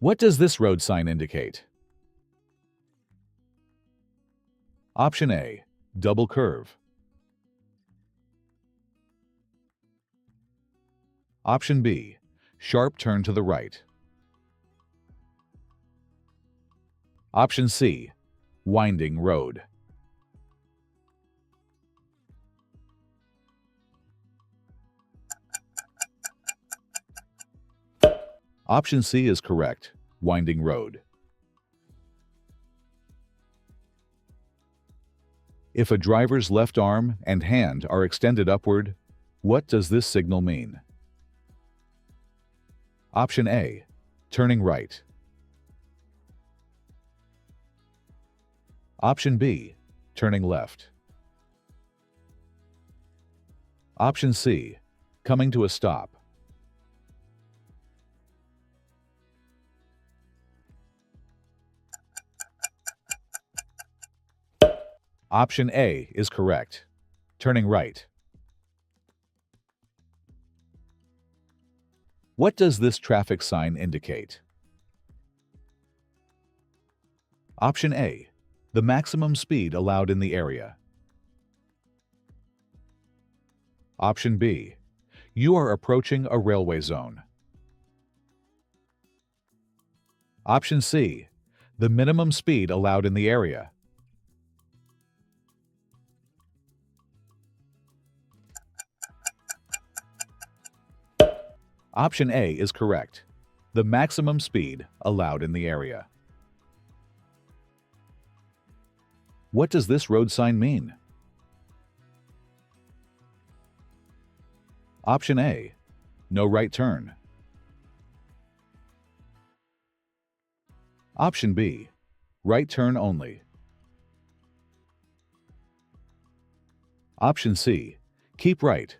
What does this road sign indicate? Option A, double curve. Option B, sharp turn to the right. Option C, winding road. Option C is correct, winding road. If a driver's left arm and hand are extended upward, what does this signal mean? Option A, turning right. Option B, turning left. Option C, coming to a stop. Option A is correct, turning right. What does this traffic sign indicate? Option A, the maximum speed allowed in the area. Option B, you are approaching a railway zone. Option C, the minimum speed allowed in the area. Option A is correct, the maximum speed allowed in the area. What does this road sign mean? Option A, no right turn. Option B, right turn only. Option C, keep right.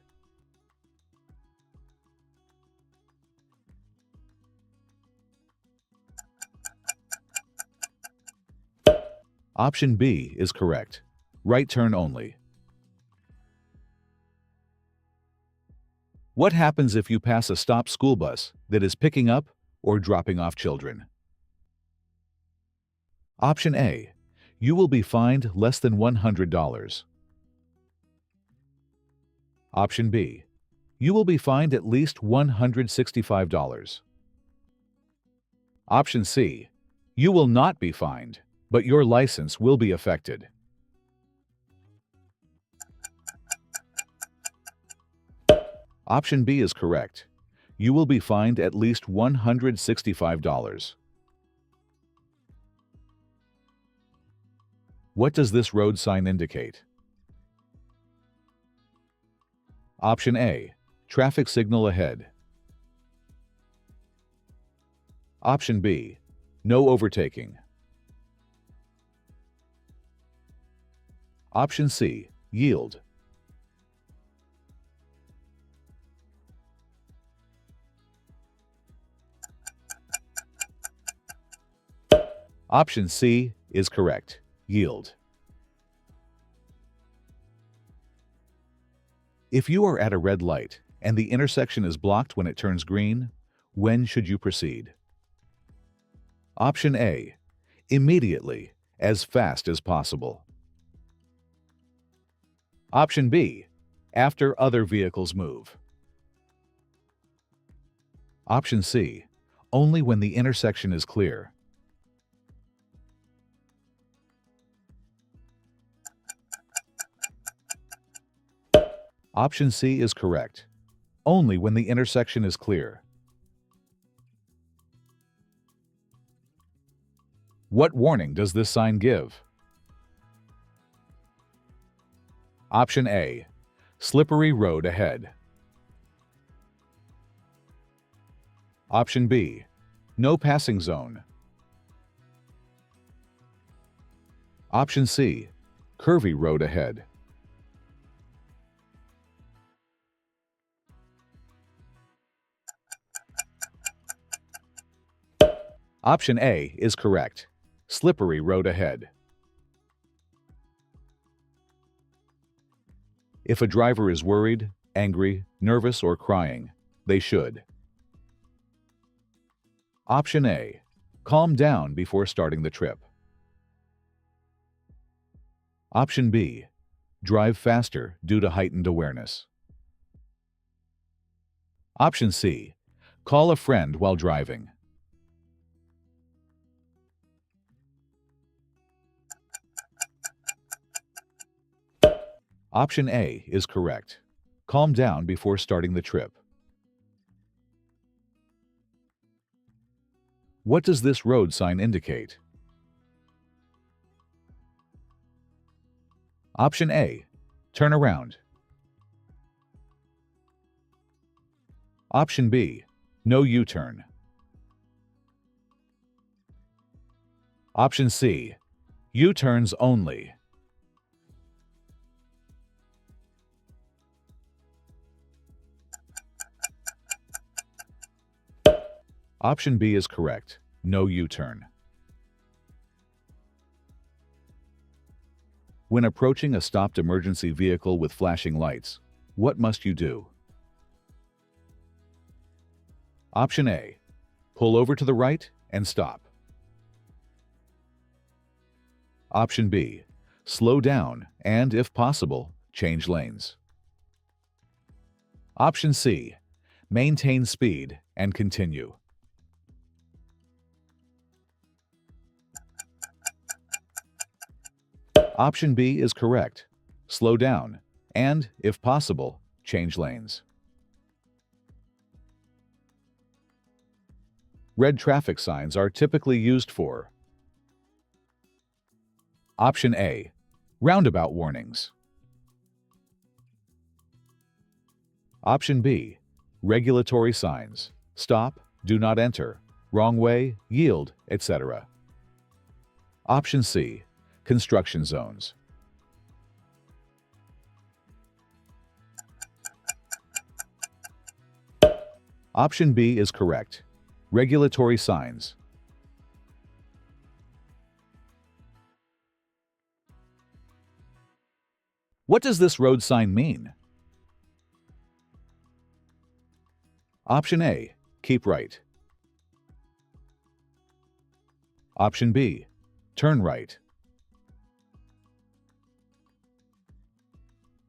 Option B is correct, right turn only. What happens if you pass a stopped school bus that is picking up or dropping off children? Option A, you will be fined less than $100. Option B, you will be fined at least $165. Option C, you will not be fined, but your license will be affected. Option B is correct. You will be fined at least $165. What does this road sign indicate? Option A, traffic signal ahead. Option B, no overtaking. Option C, yield. Option C is correct, yield. If you are at a red light and the intersection is blocked when it turns green, when should you proceed? Option A, immediately, as fast as possible. Option B, after other vehicles move. Option C, only when the intersection is clear. Option C is correct, only when the intersection is clear. What warning does this sign give? Option A, slippery road ahead. Option B, no passing zone. Option C, curvy road ahead. Option A is correct, slippery road ahead. If a driver is worried, angry, nervous, or crying, they should. Option A, Calm down before starting the trip. Option B. Drive faster due to heightened awareness. Option C. Call a friend while driving. Option A is correct. Calm down before starting the trip. What does this road sign indicate? Option A. Turn around. Option B. No U-turn. Option C. U-turns only. Option B is correct. No U-turn. When approaching a stopped emergency vehicle with flashing lights, what must you do? Option A. Pull over to the right and stop. Option B. Slow down and, if possible, change lanes. Option C. Maintain speed and continue. Option B is correct. Slow down and, if possible, change lanes. Red traffic signs are typically used for: Option A. Roundabout warnings. Option B. Regulatory signs. Stop, do not enter, wrong way, yield, etc. Option C. Construction zones. Option B is correct. Regulatory signs. What does this road sign mean? Option A. Keep right. Option B. Turn right.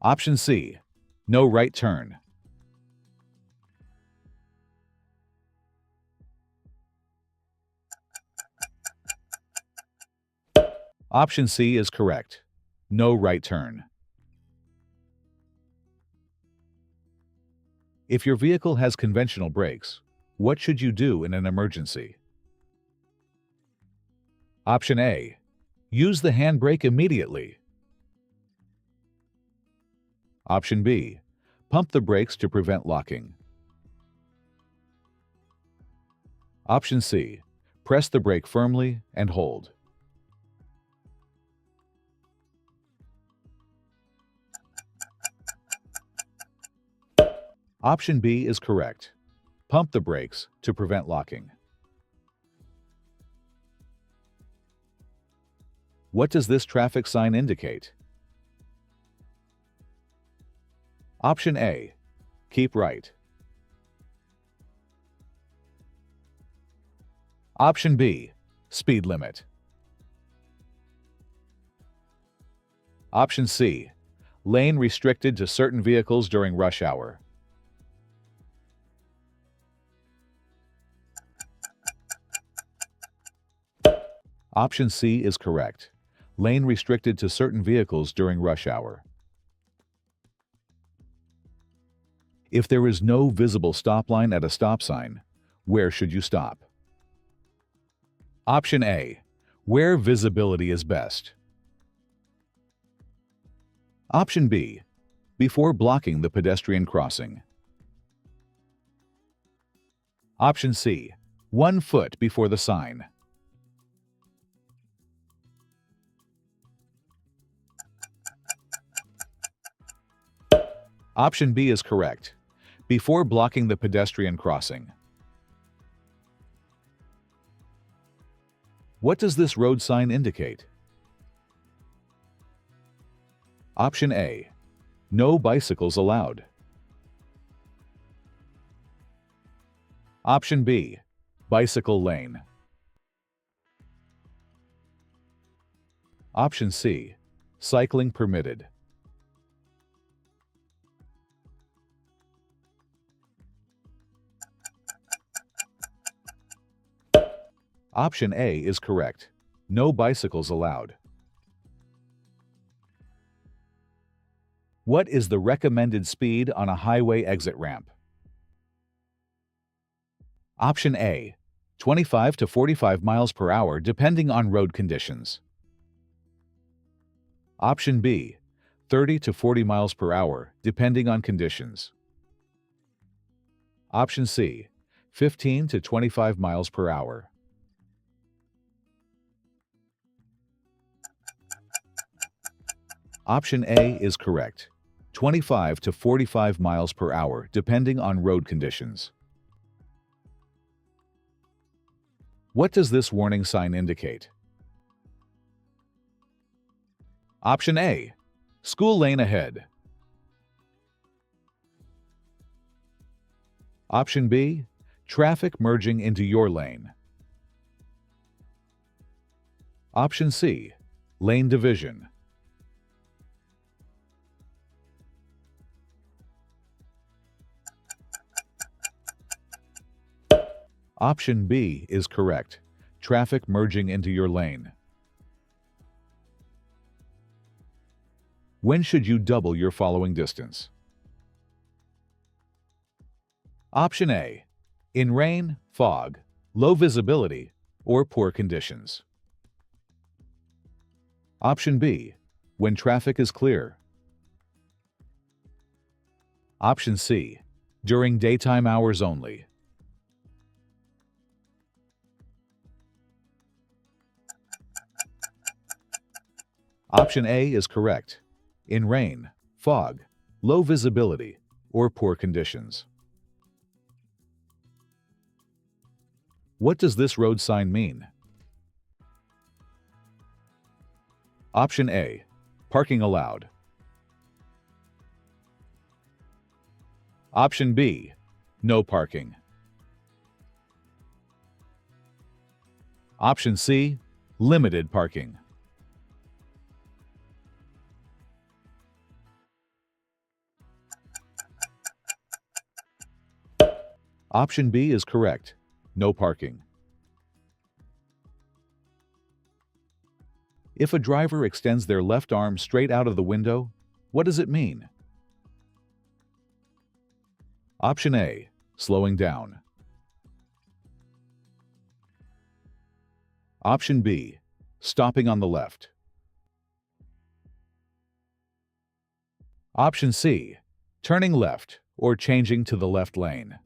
Option C. No right turn. Option C is correct. No right turn. If your vehicle has conventional brakes, what should you do in an emergency? Option A. Use the handbrake immediately. Option B. Pump the brakes to prevent locking. Option C. Press the brake firmly and hold. Option B is correct. Pump the brakes to prevent locking. What does this traffic sign indicate? Option A. Keep right. Option B. Speed limit. Option C. Lane restricted to certain vehicles during rush hour. Option C is correct. Lane restricted to certain vehicles during rush hour. If there is no visible stop line at a stop sign, where should you stop? Option A. Where visibility is best. Option B. Before blocking the pedestrian crossing. Option C. 1 foot before the sign. Option B is correct. Before blocking the pedestrian crossing. What does this road sign indicate? Option A. No bicycles allowed. Option B. Bicycle lane. Option C. Cycling permitted. Option A is correct. No bicycles allowed. What is the recommended speed on a highway exit ramp? Option A. 25 to 45 miles per hour depending on road conditions. Option B. 30 to 40 miles per hour depending on conditions. Option C. 15 to 25 miles per hour. Option A is correct. 25 to 45 miles per hour depending on road conditions. What does this warning sign indicate? Option A. School lane ahead. Option B. Traffic merging into your lane. Option C. Lane division. Option B is correct. Traffic merging into your lane. When should you double your following distance? Option A. In rain, fog, low visibility, or poor conditions. Option B. When traffic is clear. Option C. During daytime hours only. Option A is correct. In rain, fog, low visibility, or poor conditions. What does this road sign mean? Option A. Parking allowed. Option B. No parking. Option C. Limited parking. Option B is correct. No parking. If a driver extends their left arm straight out of the window, what does it mean? Option A. Slowing down. Option B. Stopping on the left. Option C. Turning left or changing to the left lane.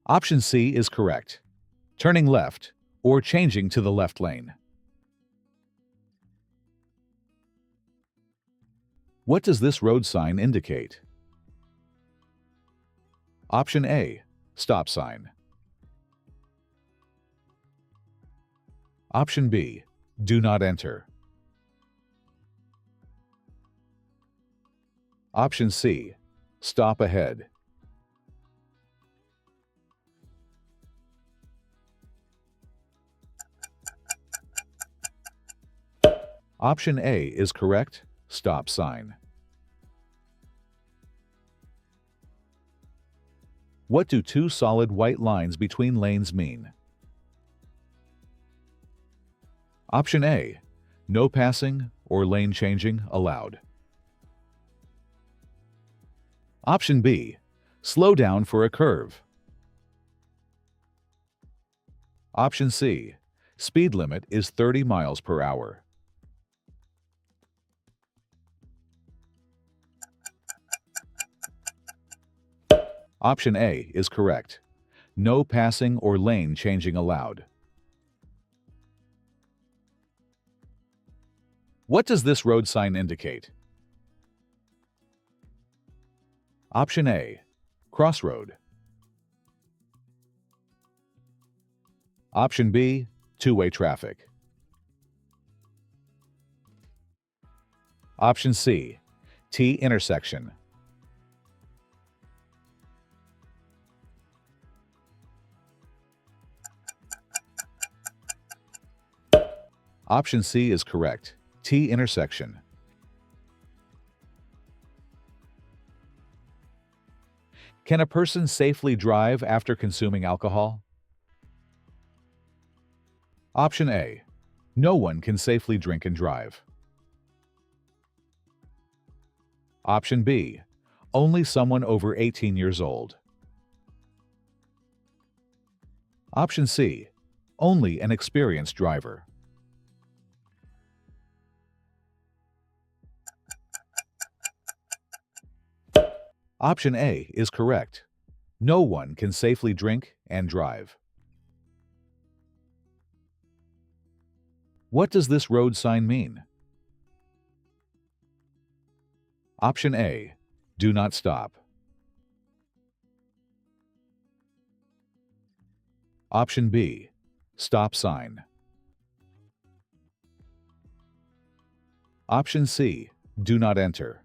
Option C is correct. Turning left or changing to the left lane. What does this road sign indicate? Option A. Stop sign. Option B. Do not enter. Option C. Stop ahead. Option A is correct. Stop sign. What do two solid white lines between lanes mean? Option A. No passing or lane changing allowed. Option B. Slow down for a curve. Option C. Speed limit is 30 miles per hour. Option A is correct. No passing or lane changing allowed. What does this road sign indicate? Option A. Crossroad. Option B. Two-way traffic. Option C. T intersection. Option C is correct. T intersection. Can a person safely drive after consuming alcohol? Option A. No one can safely drink and drive. Option B. Only someone over 18 years old. Option C. Only an experienced driver. Option A is correct. No one can safely drink and drive. What does this road sign mean? Option A. Do not stop. Option B. Stop sign. Option C. Do not enter.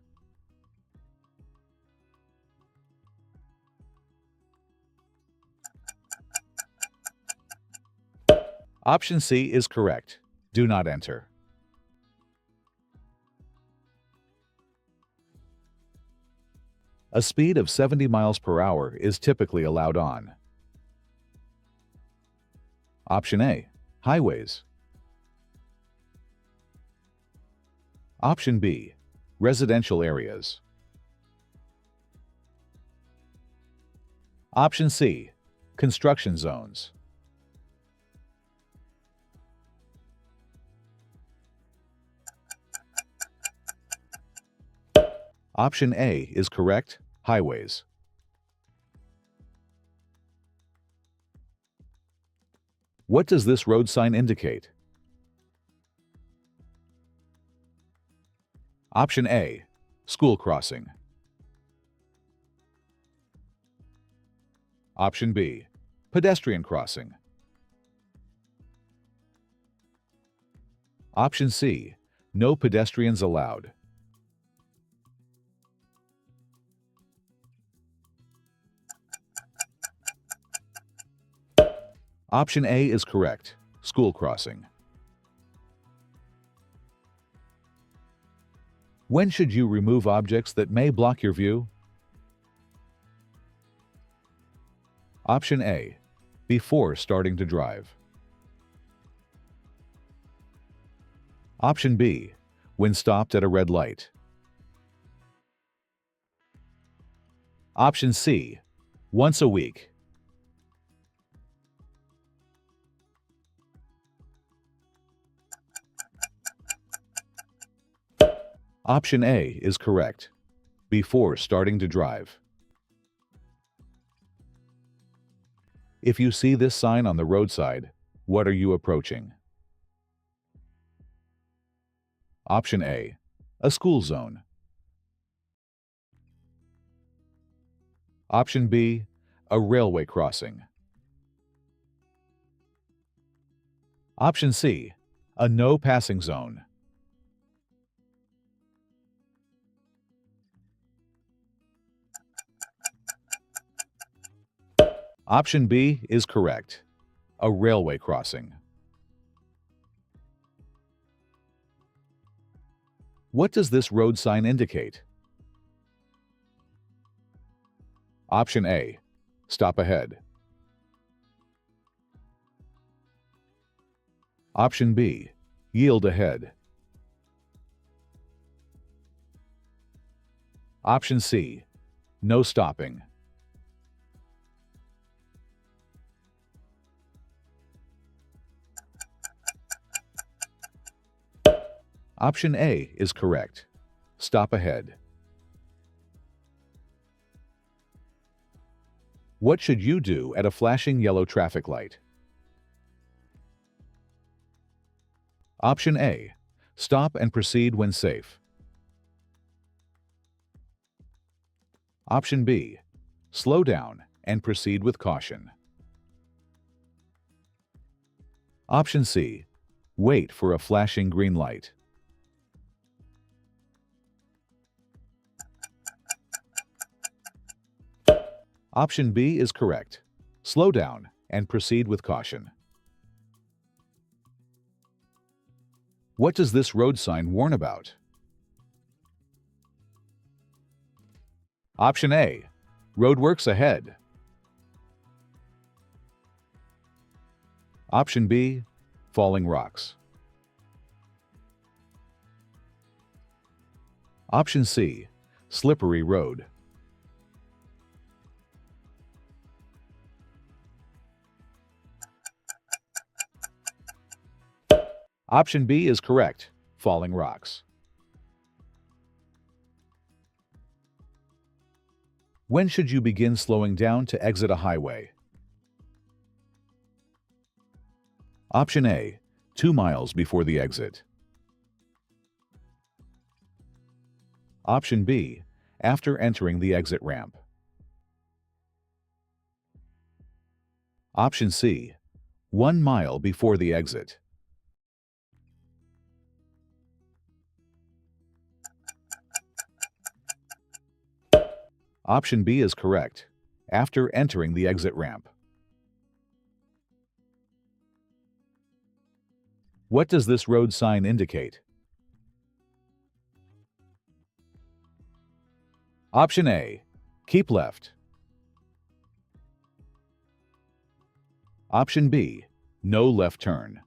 Option C is correct. Do not enter. A speed of 70 miles per hour is typically allowed on. Option A. Highways. Option B. Residential areas. Option C. Construction zones. Option A is correct. Highways. What does this road sign indicate? Option A. School crossing. Option B. Pedestrian crossing. Option C. No pedestrians allowed. Option A is correct. School crossing. When should you remove objects that may block your view? Option A. Before starting to drive. Option B. When stopped at a red light. Option C. Once a week. Option A is correct. Before starting to drive. If you see this sign on the roadside, what are you approaching? Option A. A school zone. Option B. A railway crossing. Option C. A no passing zone. Option B is correct. A railway crossing. What does this road sign indicate? Option A. Stop ahead. Option B. Yield ahead. Option C. No stopping. Option A is correct. Stop ahead. What should you do at a flashing yellow traffic light? Option A. Stop and proceed when safe. Option B. Slow down and proceed with caution. Option C. Wait for a flashing green light. Option B is correct. Slow down and proceed with caution. What does this road sign warn about? Option A. Roadworks ahead. Option B. Falling rocks. Option C. Slippery road. Option B is correct. Falling rocks. When should you begin slowing down to exit a highway? Option A. 2 miles before the exit. Option B. After entering the exit ramp. Option C. 1 mile before the exit. Option B is correct. After entering the exit ramp. What does this road sign indicate? Option A. Keep left. Option B. No left turn.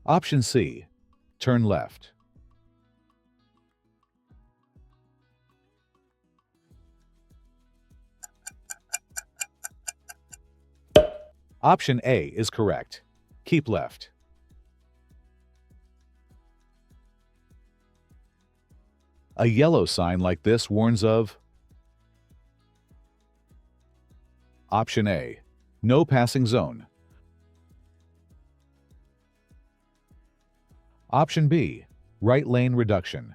Option C. Turn left. Option A is correct. Keep left. A yellow sign like this warns of Option A. No passing zone. Option B. Right lane reduction.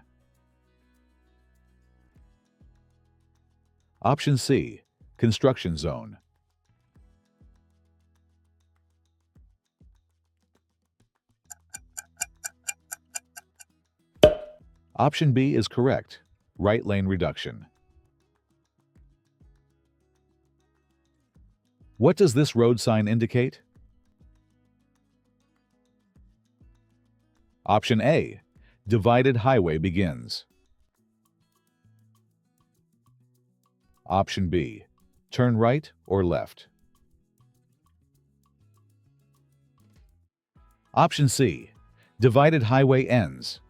Option C. Construction zone. Option B is correct. Right lane reduction. What does this road sign indicate? Option A. Divided highway begins. Option B. Turn right or left. Option C. Divided highway ends.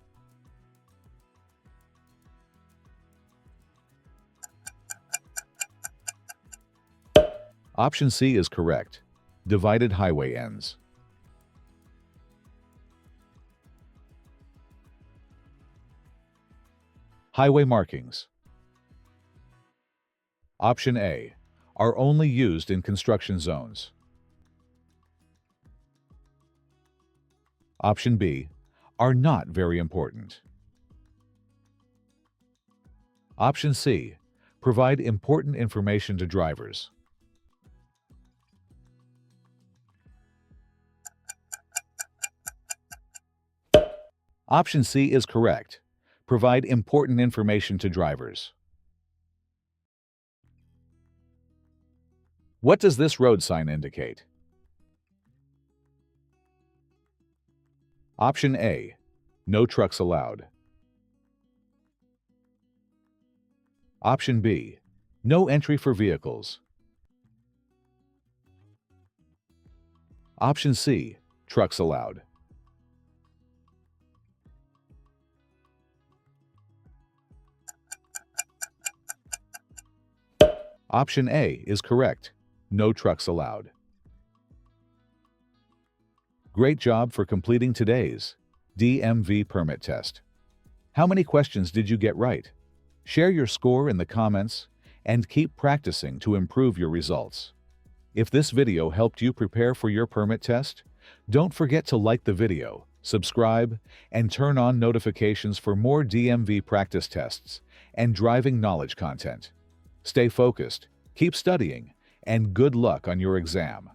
Option C is correct. Divided highway ends. Highway markings. Option A. Are only used in construction zones. Option B. Are not very important. Option C. Provide important information to drivers. Option C is correct. Provide important information to drivers. What does this road sign indicate? Option A. No trucks allowed. Option B. No entry for vehicles. Option C. Trucks allowed. Option A is correct. No trucks allowed. Great job for completing today's DMV Permit Test. How many questions did you get right? Share your score in the comments and keep practicing to improve your results. If this video helped you prepare for your permit test, don't forget to like the video, subscribe, and turn on notifications for more DMV practice tests and driving knowledge content. Stay focused, keep studying, and good luck on your exam.